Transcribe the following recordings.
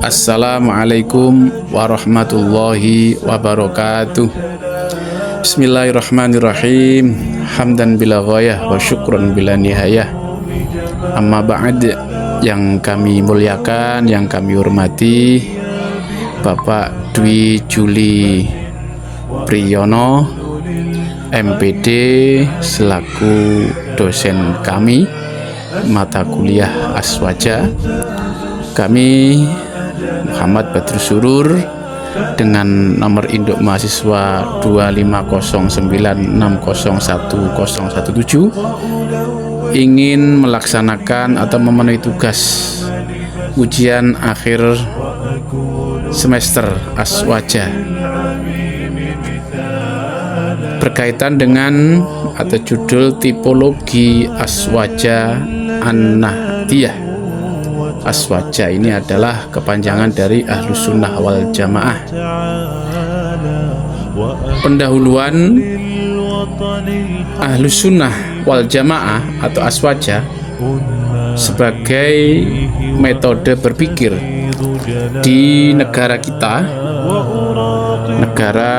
Assalamualaikum warahmatullahi wabarakatuh. Bismillahirrahmanirrahim. Hamdan bila ghayah wa syukran bila nihayah. Amma ba'd, yang kami muliakan, yang kami hormati Bapak Dwi Juli Priyono, MPD, selaku dosen kami mata kuliah Aswaja. Kami Muhammad Badrus Surur dengan nomor induk mahasiswa 250960117 ingin melaksanakan atau memenuhi tugas ujian akhir semester Aswaja berkaitan dengan atau judul tipologi Aswaja An-Nahdiyah. Aswaja ini adalah kepanjangan dari Ahlus Sunnah wal Jamaah. Pendahuluan Ahlus Sunnah wal Jamaah atau Aswaja sebagai metode berpikir di negara kita, negara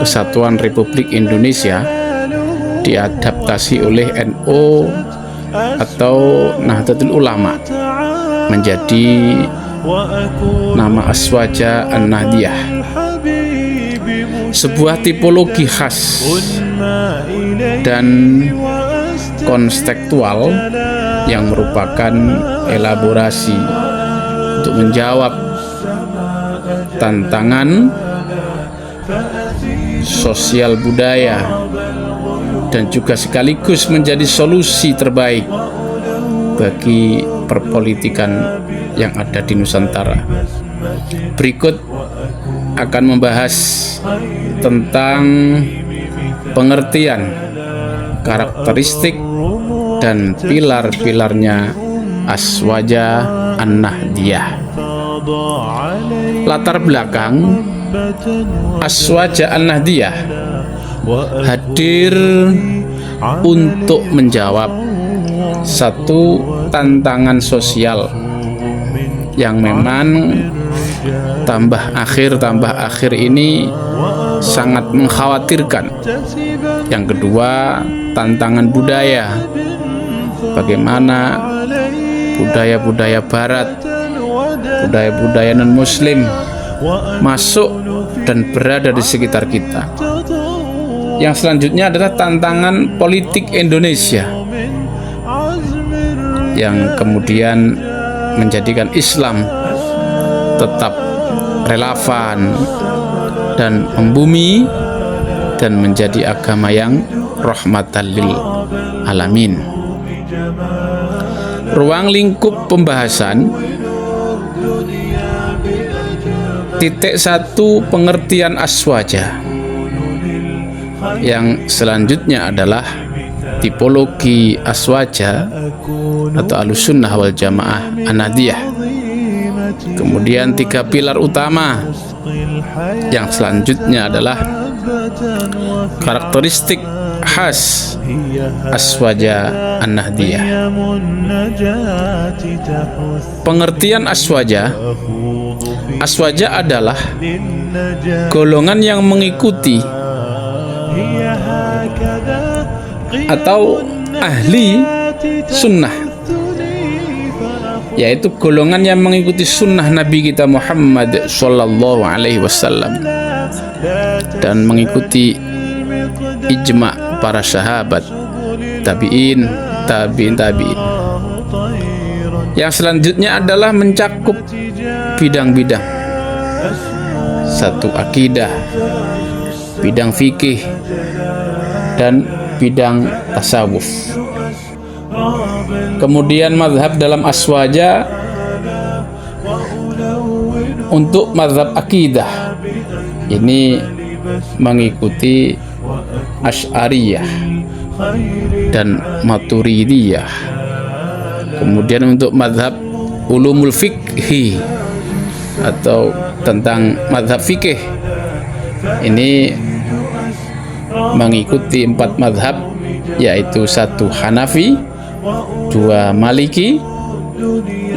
Kesatuan Republik Indonesia, diadaptasi oleh NU atau Nahdlatul Ulama menjadi nama Aswaja An-Nahdiyah, sebuah tipologi khas dan konstekstual yang merupakan elaborasi untuk menjawab tantangan sosial budaya dan juga sekaligus menjadi solusi terbaik bagi perpolitikan yang ada di Nusantara. Berikut akan membahas tentang pengertian, karakteristik, dan pilar-pilarnya Aswaja An-Nahdiyah. Latar belakang Aswaja An-Nahdiyah hadir untuk menjawab satu tantangan sosial yang memang tambah akhir ini sangat mengkhawatirkan. Yang kedua, tantangan budaya. Bagaimana budaya-budaya barat, budaya-budaya non-muslim masuk dan berada di sekitar kita. Yang selanjutnya adalah tantangan politik Indonesia yang kemudian menjadikan Islam tetap relevan dan membumi dan menjadi agama yang rahmatan lil alamin. Ruang lingkup pembahasan titik 1, pengertian Aswaja. Yang selanjutnya adalah tipologi Aswaja atau Ahlus Sunnah wal Jamaah An-Nahdiyah. Kemudian 3 pilar utama. Yang selanjutnya adalah karakteristik khas Aswaja An-Nahdiyah. Pengertian Aswaja. Aswaja adalah golongan yang mengikuti atau ahli sunnah, yaitu golongan yang mengikuti sunnah Nabi kita Muhammad Sallallahu Alaihi Wasallam dan mengikuti ijma para sahabat, tabi'in. Yang selanjutnya adalah mencakup bidang-bidang. 1. Akidah, bidang fikih, dan bidang tasawuf. Kemudian mazhab dalam Aswaja. Untuk mazhab akidah ini mengikuti Asy'ariyah dan Maturidiyah. Kemudian untuk mazhab ulumul fikhi atau tentang mazhab fikih ini mengikuti 4 mazhab, yaitu 1 Hanafi, 2 Maliki,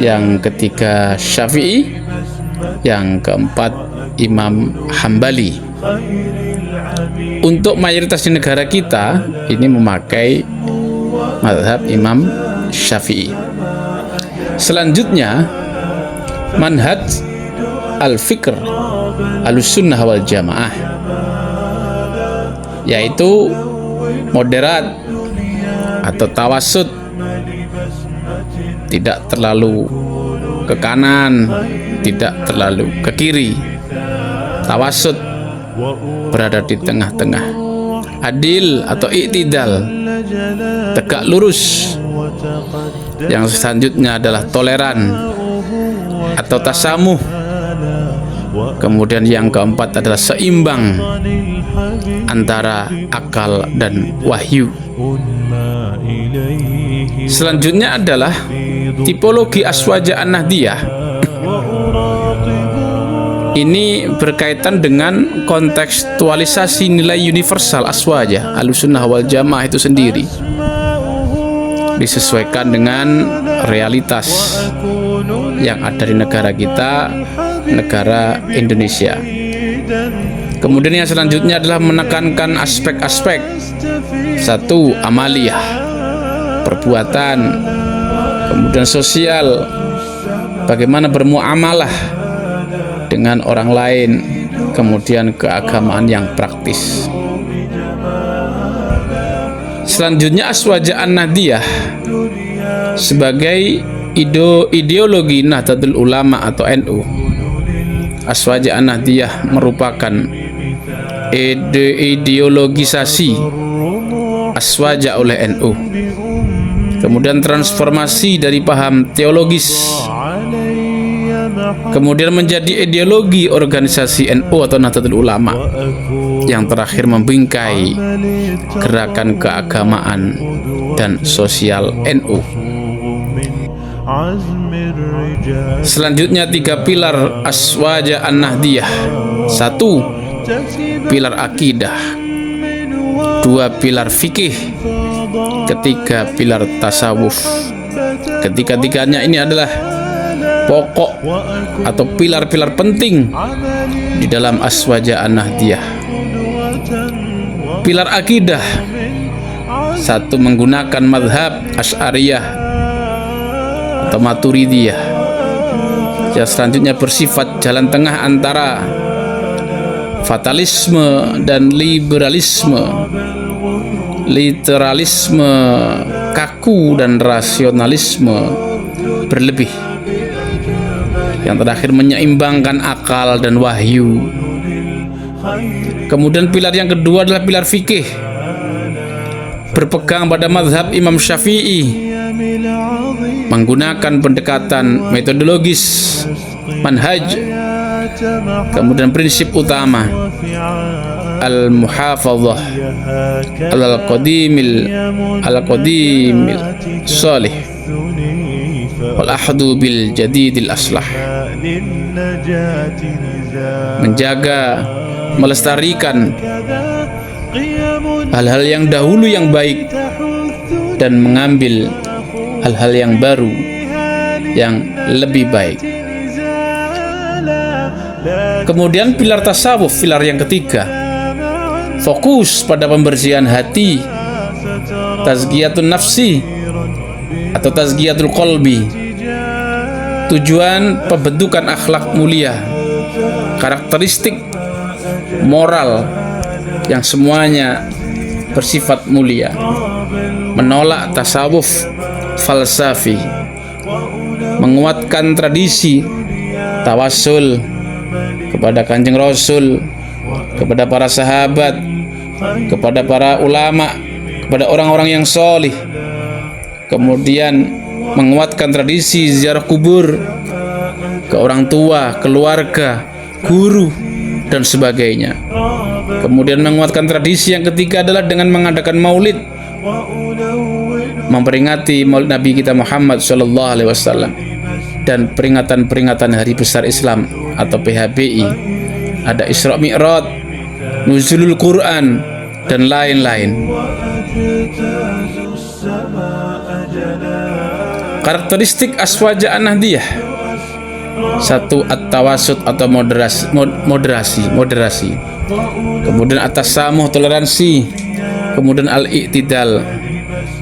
yang ketiga Syafi'i, yang keempat Imam Hambali. Untuk mayoritas di negara kita ini memakai mazhab Imam Syafi'i. Selanjutnya manhaj al-fikr al-sunnah wal jamaah, yaitu moderat atau tawasud, tidak terlalu ke kanan, tidak terlalu ke kiri. Tawasud, berada di tengah-tengah. Adil atau i'tidal, tegak lurus. Yang selanjutnya adalah toleran atau tasamuh. Kemudian yang keempat adalah seimbang antara akal dan wahyu. Selanjutnya adalah tipologi Aswaja An-Nahdiyah. Ini berkaitan dengan kontekstualisasi nilai universal Aswaja Ahlussunnah wal Jamaah itu sendiri, disesuaikan dengan realitas yang ada di negara kita, negara Indonesia. Kemudian yang selanjutnya adalah menekankan aspek-aspek. Satu, amaliyah, perbuatan. Kemudian sosial, bagaimana bermuamalah dengan orang lain. Kemudian keagamaan yang praktis. Selanjutnya Aswaja An-Nahdiyah sebagai ideologi Nahdlatul Ulama atau NU. Aswaja An-Nahdiyah merupakan ideologisasi Aswaja oleh NU, kemudian transformasi dari paham teologis, kemudian menjadi ideologi organisasi NU atau Nahdlatul Ulama, yang terakhir membingkai gerakan keagamaan dan sosial NU. Selanjutnya 3 pilar Aswaja An-Nahdiyah. 1, pilar akidah. 2, pilar fikih. 3, pilar tasawuf. Ketiga-tiganya ini adalah pokok atau pilar-pilar penting di dalam Aswaja An-Nahdiyah. Pilar akidah. 1, menggunakan mazhab Asy'ariyah atau Maturidiyah. Yang selanjutnya bersifat jalan tengah antara fatalisme dan liberalisme, literalisme kaku dan rasionalisme berlebih. Yang terakhir menyeimbangkan akal dan wahyu. Kemudian pilar yang kedua adalah pilar fikih, berpegang pada mazhab Imam Syafi'i, menggunakan pendekatan metodologis, manhaj. Kemudian prinsip utama al-muhafadzah al-qadimil salih wal ahdu bil jadidil aslah, menjaga, melestarikan hal-hal yang dahulu yang baik dan mengambil hal-hal yang baru yang lebih baik. Kemudian pilar tasawuf, pilar yang ketiga, fokus pada pembersihan hati, tazkiyatun nafsi atau tazkiyatul qalbi. Tujuan pembentukan akhlak mulia, karakteristik moral yang semuanya bersifat mulia, menolak tasawuf falsafi, menguatkan tradisi tawasul kepada Kanjeng Rasul, kepada para sahabat, kepada para ulama, kepada orang-orang yang solih. Kemudian menguatkan tradisi ziarah kubur ke orang tua, keluarga, guru, dan sebagainya. Kemudian menguatkan tradisi yang ketiga adalah dengan mengadakan maulid, memperingati maulid Nabi kita Muhammad SAW, dan peringatan-peringatan hari besar Islam atau PHBI. Ada Isra Mi'raj, Nuzulul Quran, dan lain-lain. Karakteristik Aswaja An-Nahdiyah: 1. At-tawasut atau moderasi. Kemudian at-tasamuh, toleransi. Kemudian al-i'tidal,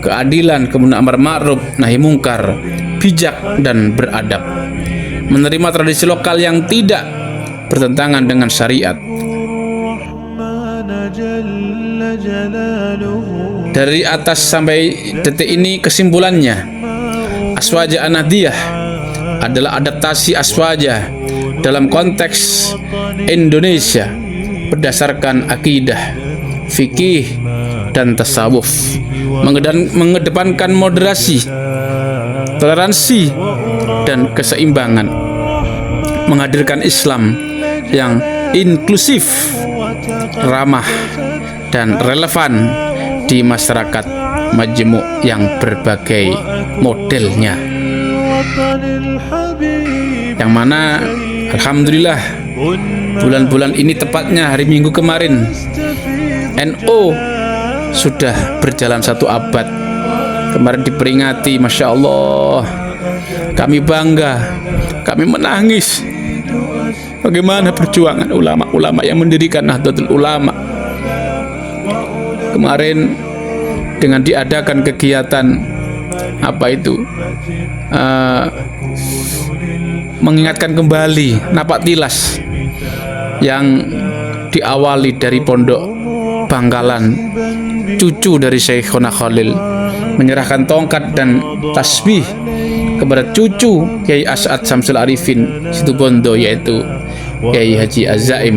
keadilan. Kemudian amar ma'ruf nahi mungkar, bijak dan beradab. Menerima tradisi lokal yang tidak bertentangan dengan syariat. Dari atas sampai detik ini kesimpulannya, Aswaja An-Nahdiyah adalah adaptasi Aswaja dalam konteks Indonesia berdasarkan akidah, fikih dan tasawuf, mengedepankan moderasi, toleransi dan keseimbangan, menghadirkan Islam yang inklusif, ramah dan relevan di masyarakat majmuk yang berbagai modelnya, yang mana alhamdulillah bulan-bulan ini, tepatnya hari Minggu kemarin, NU sudah berjalan 1 abad. Kemarin diperingati, Masya Allah, kami bangga, kami menangis bagaimana perjuangan ulama-ulama yang mendirikan Nahdlatul Ulama. Kemarin dengan diadakan kegiatan mengingatkan kembali napak tilas yang diawali dari Pondok Bangkalan, cucu dari Syekhona Khalil, menyerahkan tongkat dan tasbih kepada cucu Kiai As'ad Syamsul Arifin Situbondo, yaitu Kiai Haji Az-Zaim.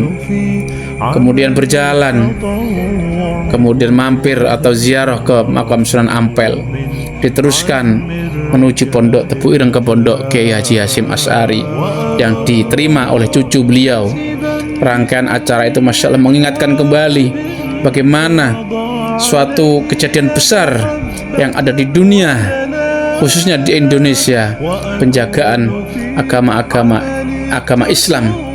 Kemudian berjalan, kemudian mampir atau ziarah ke makam Sunan Ampel, diteruskan menuju Pondok Tebu Ireng ke Pondok Kiai Haji Hasyim Asy'ari yang diterima oleh cucu beliau. Rangkaian acara itu Masya Allah mengingatkan kembali bagaimana suatu kejadian besar yang ada di dunia, khususnya di Indonesia, penjagaan agama Islam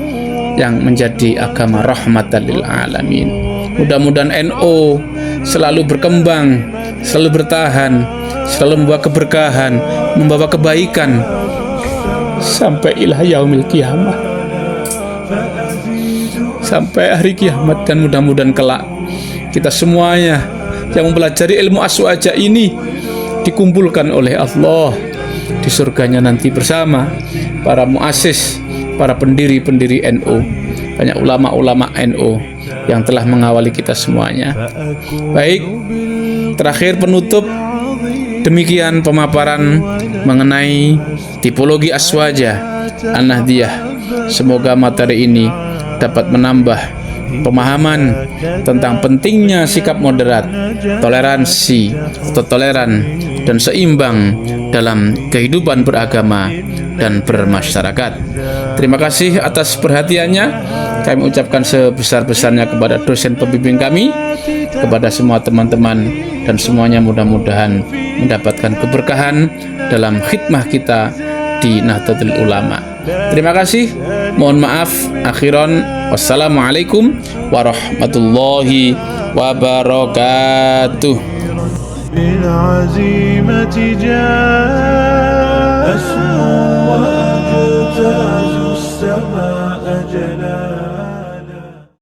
yang menjadi agama rahmatan lil alamin. Mudah-mudahan NU selalu berkembang, selalu bertahan, selalu membawa keberkahan, membawa kebaikan sampai ila yaumil qiyamah, sampai hari kiamat. Dan mudah-mudahan kelak kita semuanya yang mempelajari ilmu Aswaja ini dikumpulkan oleh Allah di surganya nanti bersama para muassis, para pendiri-pendiri NU, banyak ulama-ulama NU yang telah mengawali kita semuanya. Baik, terakhir penutup, demikian pemaparan mengenai tipologi Aswaja An-Nahdiyah. Semoga materi ini dapat menambah pemahaman tentang pentingnya sikap moderat, toleransi atau toleran dan seimbang dalam kehidupan beragama dan bermasyarakat. Terima kasih atas perhatiannya. Kami ucapkan sebesar-besarnya kepada dosen pembimbing kami, kepada semua teman-teman, dan semuanya mudah-mudahan mendapatkan keberkahan dalam khidmah kita di Nahdlatul Ulama. Terima kasih. Mohon maaf. Akhiran, wassalamualaikum warahmatullahi wabarakatuh. بالعزيمة جاء أسمو وأجتاز السماء.